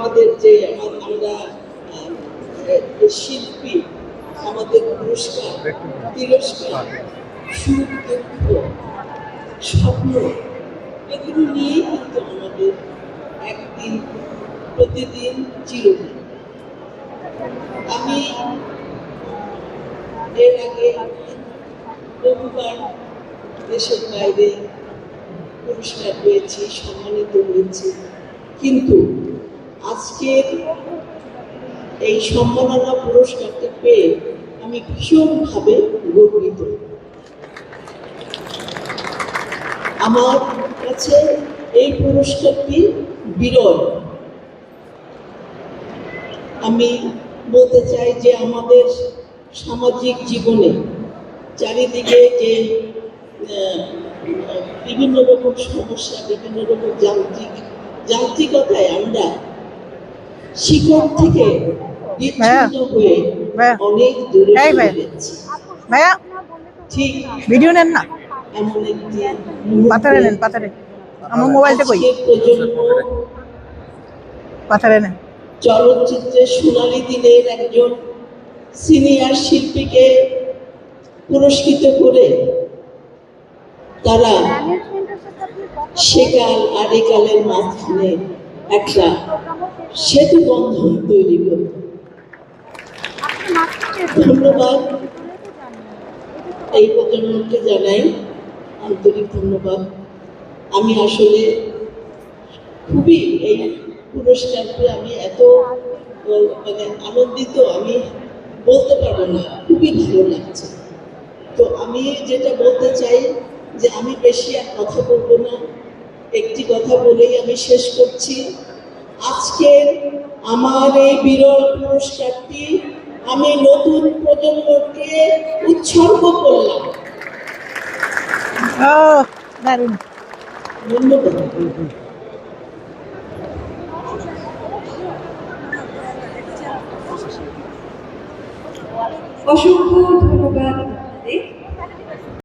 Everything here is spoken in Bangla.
আমাদের যে আমরা শিল্পী, আমাদের পুরস্কার, তিরস্কার, সুখ দুঃখ, স্বপ্ন, এগুলো নিয়েই কিন্তু আমাদের একদিন প্রতিদিন চিরদিন। আমি এর আগে বহুবার দেশের বাইরে পুরস্কার পেয়েছি, সম্মানিত হয়েছি, কিন্তু আজকের এই সম্মাননা পুরস্কারটা পেয়ে আমি ভীষণভাবে গর্বিত। আমার কাছে এই পুরস্কারটি বিরল। আমি বলতে চাই যে আমাদের সামাজিক জীবনে চারিদিকে যে বিভিন্ন রকম সমস্যা, বিভিন্ন রকম যান্ত্রিকতায় আমরা শিকড় থেকে বিচ্ছিন্ন হয়ে অনেক দূরে চলে যাচ্ছি। ঠিক ভিডিও নেন না, এমন একটি পাতারে নেন, পাতারে আমার মোবাইলটা কই, প্রজন্ম পাতারে নেন। চলচ্চিত্রের সোনালী দিনের একজন সিনিয়র শিল্পীকে পুরস্কৃত করে তারা সেকাল আর একালের মাঝখানে একটা সেতু বন্ধন তৈরি করত। ধন্যবাদ এই প্রজন্মকে জানাই আন্তরিক ধন্যবাদ। আমি আসলে খুবই এই পুরস্কারকে আমি এত মানে আনন্দিত, আমি বলতে পারবো না, খুবই ভালো লাগছে। তো আমি যেটা বলতে চাই যে আমি বেশি আর কথা বলবো না, একটি কথা বলেই আমি শেষ করছি। আজকের আমার এই বিরল পুরস্কারটি আমি নতুন প্রজন্মকে উৎসর্গ করলাম। ধন্যবাদ। অসংখ্য ধন্যবাদ আপনাদের।